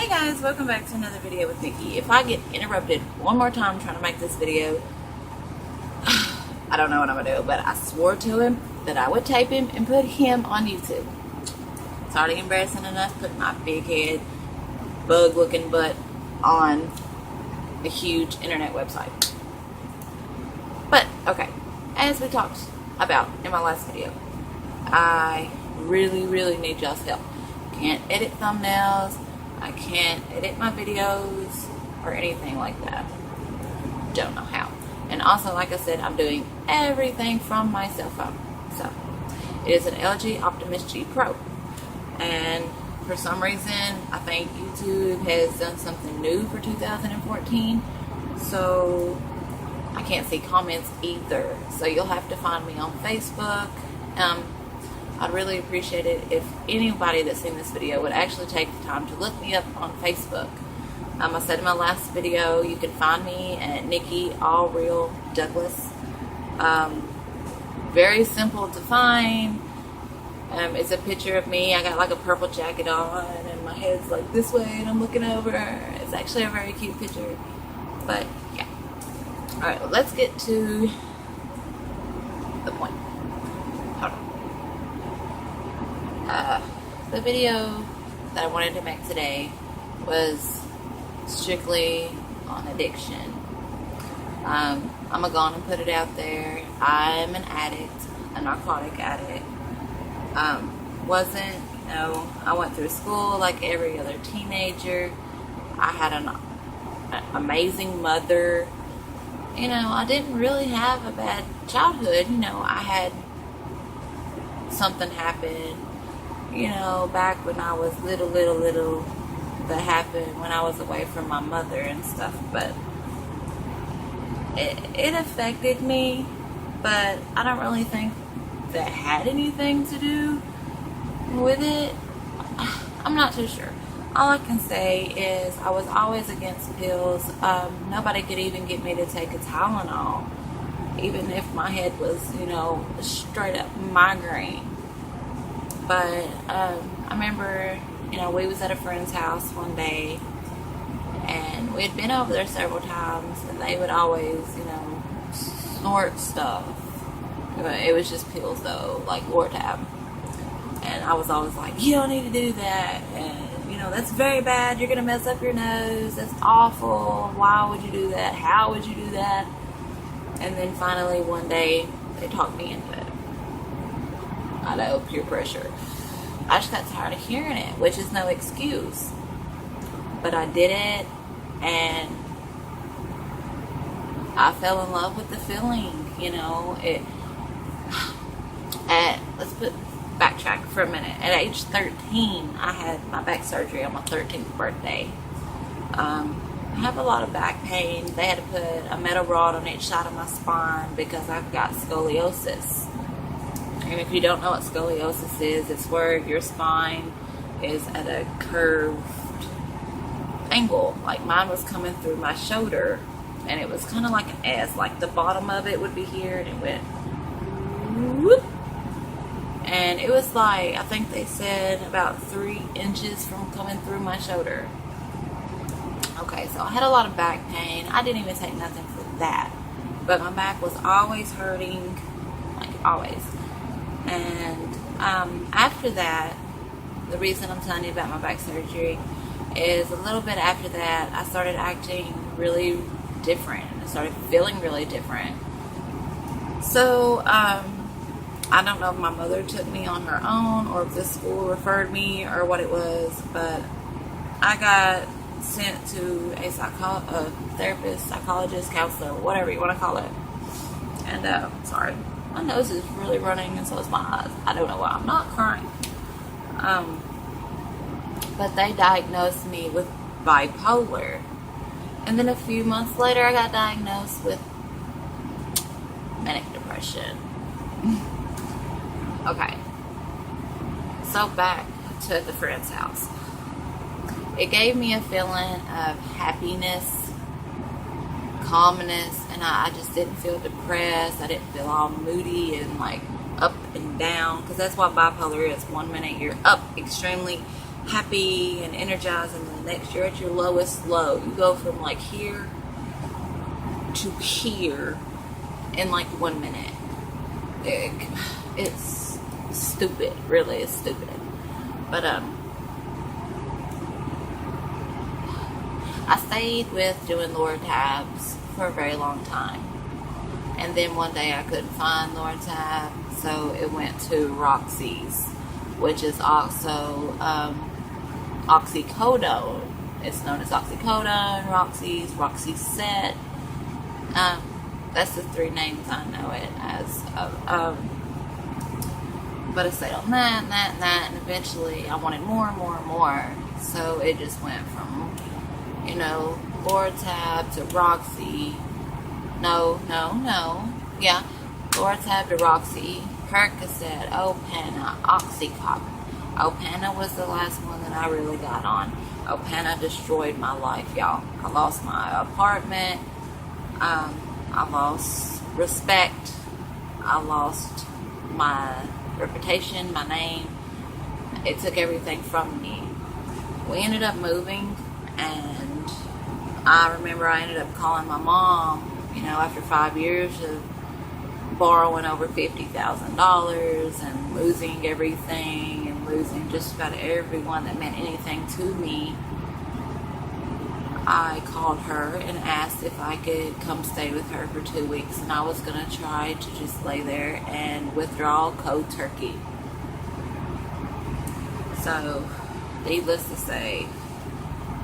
Hey guys, welcome back to another video with Nikki. If I get interrupted one more time trying to make this video, I don't know what I'm gonna do, but I swore to him that I would tape him and put him on YouTube. It's already embarrassing enough putting my big head, bug looking butt on a huge internet website. But okay, as we talked about in my last video, I really need y'all's help. Can't edit thumbnails, I can't edit my videos or anything like that. Don't know how. And also, like I said, I'm doing everything from my cell phone. So it is an LG Optimus G Pro, and for some reason I think YouTube has done something new for 2014, so I can't see comments either. So you'll have to find me on Facebook. I'd really appreciate it if anybody that's seen this video would actually take the time to look me up on Facebook. I said in my last video, you can find me at Nikki All Real Douglas. Very simple to find. It's a picture of me. I got like a purple jacket on and my head's like this way and I'm looking over. It's actually a very cute picture. But yeah. Alright, let's get to the point. Hold on. The video that I wanted to make today was strictly on addiction. I'm gonna go on and put it out there. I'm an addict, a narcotic addict. I went through school like every other teenager. I had an amazing mother. I didn't really have a bad childhood. I had something happen, back when I was little that happened when I was away from my mother and stuff, but it affected me, but I don't really think that had anything to do with it. I'm not too sure. All I can say is I was always against pills. Nobody could even get me to take a Tylenol, even if my head was, straight up migraine. But I remember, we was at a friend's house one day, and we had been over there several times, and they would always, snort stuff. It was just pills though, like Lortab. And I was always like, you don't need to do that, and that's very bad, you're gonna mess up your nose, that's awful, why would you do that, how would you do that? And then finally one day they talked me into it. I know, peer pressure. I just got tired of hearing it, which is no excuse, but I did it, and I fell in love with the feeling. Backtrack for a minute. At age 13, I had my back surgery on my 13th birthday. I have a lot of back pain. They had to put a metal rod on each side of my spine because I've got scoliosis. And if you don't know what scoliosis is, it's where your spine is at a curved angle. Like mine was coming through my shoulder, and it was kind of like an S. Like the bottom of it would be here, and it went whoop. And it was like, I think they said about 3 inches from coming through my shoulder. Okay, so I had a lot of back pain. I didn't even take nothing for that. But my back was always hurting, like always. And after that, the reason I'm telling you about my back surgery is a little bit after that, I started acting really different. I started feeling really different. So, I don't know if my mother took me on her own or if the school referred me or what it was, but I got sent to a therapist, psychologist, counselor, whatever you want to call it. And, sorry, my nose is really running and so is my eyes. I don't know why I'm not crying. But they diagnosed me with bipolar. And then a few months later, I got diagnosed with manic depression. Okay, so back to the friend's house. It gave me a feeling of happiness, calmness, and I just didn't feel depressed. I didn't feel all moody and like up and down, because that's what bipolar is. 1 minute you're up extremely, happy and energized, and then the next you're at your lowest low. You go from like here to here in like 1 minute. It's stupid, really. It's stupid. But I stayed with doing lower tabs for a very long time, and then one day I couldn't find lower tab, so it went to Roxy's, which is also oxycodone. It's known as oxycodone, Roxy's set. That's the 3 names I know it as. But I stayed on that and that and that, and eventually I wanted more and more and more. So it just went from, Loratab to Roxy. No. Yeah, Loratab to Roxy, Percocet, Opana, Oxycontin. Opana was the last one that I really got on. Opana destroyed my life, y'all. I lost my apartment. I lost respect. I lost my reputation, my name. It took everything from me. We ended up moving, and I remember I ended up calling my mom, after 5 years of borrowing over $50,000 and losing everything and losing just about everyone that meant anything to me. I called her and asked if I could come stay with her for 2 weeks, and I was going to try to just lay there and withdraw cold turkey. So, needless to say,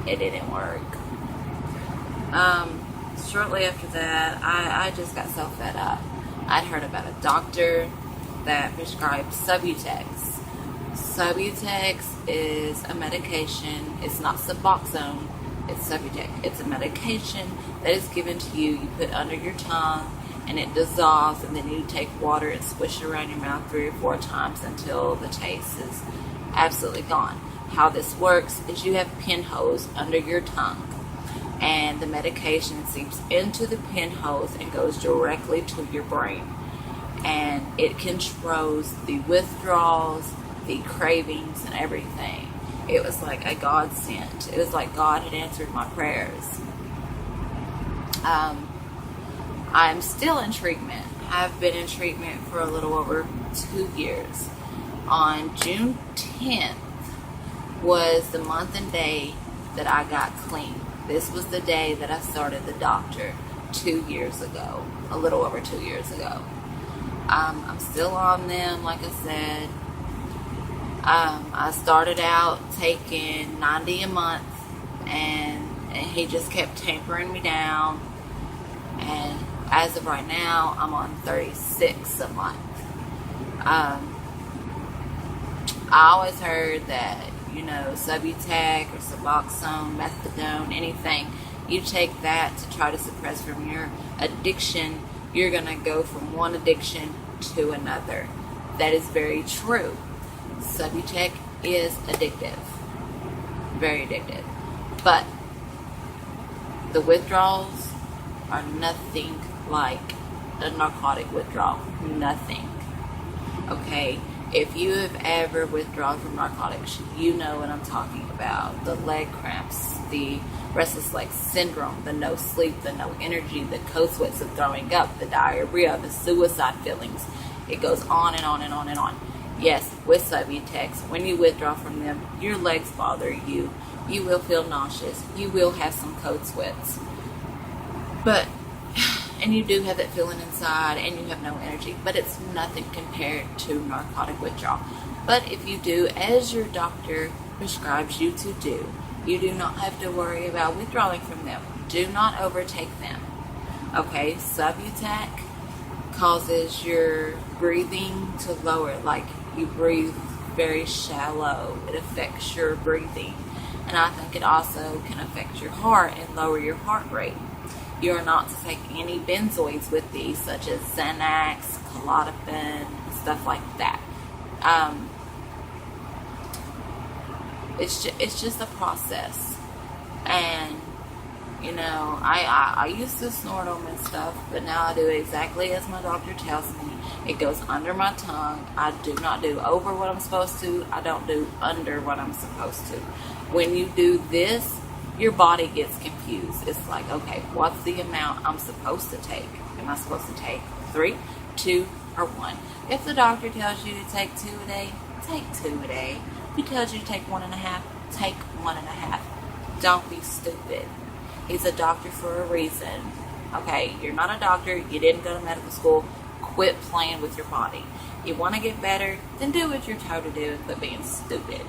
it didn't work. Shortly after that, I just got so fed up. I'd heard about a doctor that prescribed Subutex. Subutex is a medication. It's not Suboxone. It's Subutex. It's a medication that is given to you. You put under your tongue, and it dissolves, and then you take water and swish it around your mouth 3 or 4 times until the taste is absolutely gone. How this works is you have pinholes under your tongue, and the medication seeps into the pinholes and goes directly to your brain, and it controls the withdrawals, the cravings, and everything. It was like a godsend. It was like God had answered my prayers. I'm still in treatment. I've been in treatment for a little over 2 years. On June 10th was the month and day that I got clean. This was the day that I started the doctor 2 years ago, a little over 2 years ago. I'm still on them, like I said. I started out taking 90 a month, and he just kept tapering me down. And as of right now, I'm on 36 a month. I always heard that, Subutex or Suboxone, methadone, anything, you take that to try to suppress from your addiction, you're going to go from one addiction to another. That is very true. Subutex is addictive. Very addictive. But the withdrawals are nothing like a narcotic withdrawal. Nothing. Okay? If you have ever withdrawn from narcotics, you know what I'm talking about. The leg cramps, the restless leg syndrome, the no sleep, the no energy, the cold sweats of throwing up, the diarrhea, the suicide feelings. It goes on and on and on and on. Yes, with Subutex, when you withdraw from them, your legs bother you. You will feel nauseous. You will have some cold sweats. And you do have that feeling inside, and you have no energy, but it's nothing compared to narcotic withdrawal. But if you do as your doctor prescribes you to do, you do not have to worry about withdrawing from them. Do not overtake them. Okay, Subutex causes your breathing to lower, like you breathe very shallow. It affects your breathing. And I think it also can affect your heart and lower your heart rate. You are not to take any benzoids with these, such as Xanax, Klonopin, stuff like that. It's just a process. And, You know, I used to snort them and stuff, but now I do exactly as my doctor tells me. It goes under my tongue. I do not do over what I'm supposed to. I don't do under what I'm supposed to. When you do this, your body gets confused. It's like, okay, what's the amount I'm supposed to take? Am I supposed to take 3, 2, or 1? If the doctor tells you to take 2 a day, take 2 a day. If he tells you to take 1.5, take 1.5. Don't be stupid. He's a doctor for a reason. Okay, you're not a doctor. You didn't go to medical school. Quit playing with your body. You want to get better, then do what you're told to do and quit being stupid.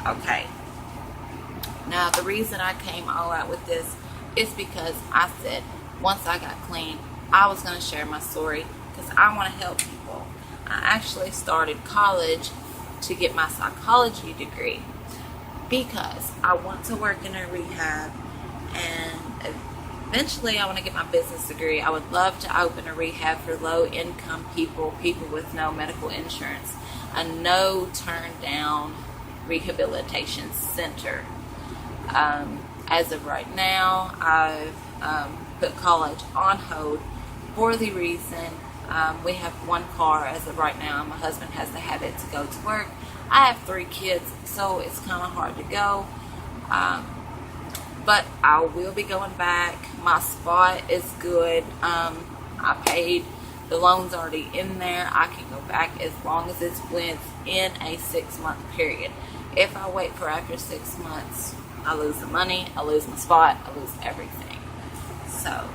Okay. Now, the reason I came all out with this is because I said once I got clean, I was going to share my story because I want to help people. I actually started college to get my psychology degree because I want to work in a rehab, and eventually I want to get my business degree. I would love to open a rehab for low-income people, people with no medical insurance, a no turn-down rehabilitation center. As of right now, I've put college on hold for the reason we have 1 car as of right now. My husband has the habit to go to work. I have 3 kids, so it's kind of hard to go. But I will be going back. My spot is good. I paid. The loan's already in there. I can go back as long as it's within a 6-month period. If I wait for after 6 months, I lose the money, I lose my spot, I lose everything. So,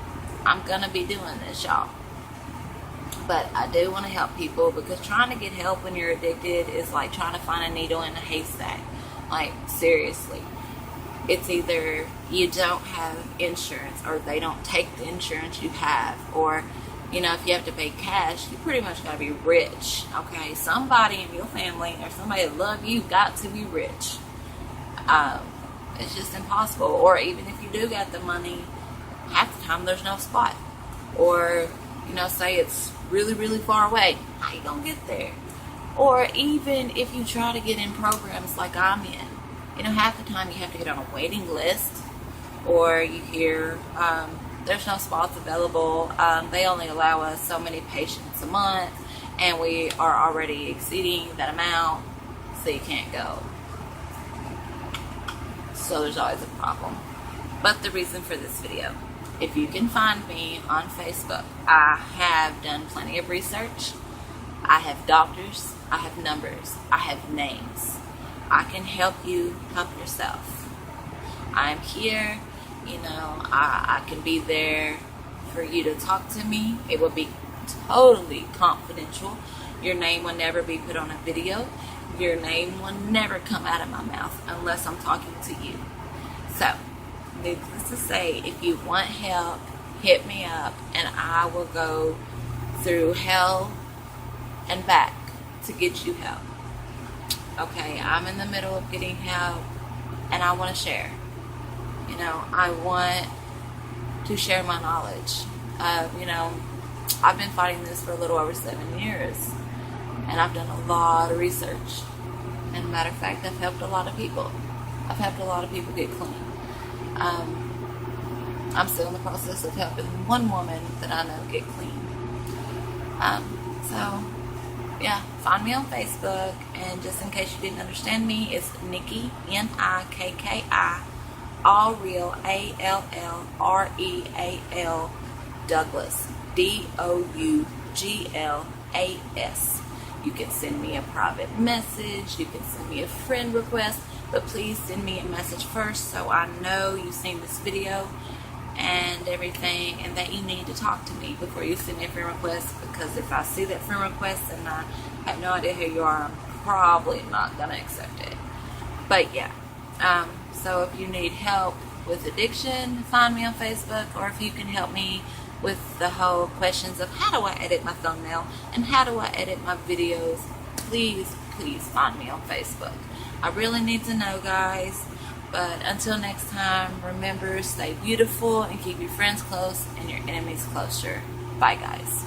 I'm going to be doing this, y'all. But I do want to help people, because trying to get help when you're addicted is like trying to find a needle in a haystack. Like, seriously. It's either you don't have insurance, or they don't take the insurance you have, or, you know, if you have to pay cash, you pretty much got to be rich, okay? Somebody in your family or somebody that love you got to be rich. It's just impossible. Or even if you do got the money, half the time there's no spot. Or, you know, say it's really, really far away. How you gonna get there? Or even if you try to get in programs like I'm in, you know, half the time you have to get on a waiting list, or you hear there's no spots available. They only allow us so many patients a month, and we are already exceeding that amount, so you can't go. So there's always a problem. But the reason for this video, if you can find me on Facebook, I have done plenty of research. I have doctors, I have numbers, I have names. I can help you help yourself. I'm here, you know, I can be there for you to talk to me. It will be totally confidential. Your name will never be put on a video. Your name will never come out of my mouth unless I'm talking to you. So, needless to say, if you want help, hit me up, and I will go through hell and back to get you help. Okay, I'm in the middle of getting help, and I want to share. You know, I want to share my knowledge. You know, I've been fighting this for a little over 7 years, and I've done a lot of research. And matter of fact, I've helped a lot of people. I've helped a lot of people get clean. I'm still in the process of helping one woman that I know get clean. So, yeah, find me on Facebook, and just in case you didn't understand me, it's Nikki, Nikki, all real, ALLREAL, Douglas, DOUGLAS. You can send me a private message, you can send me a friend request, but please send me a message first so I know you've seen this video and everything, and that you need to talk to me before you send me a friend request, because if I see that friend request and I have no idea who you are, I'm probably not going to accept it. But yeah, so if you need help with addiction, find me on Facebook, or if you can help me with the whole questions of how do I edit my thumbnail and how do I edit my videos, please find me on Facebook. I really need to know, guys. But until next time, remember, stay beautiful and keep your friends close and your enemies closer. Bye, guys.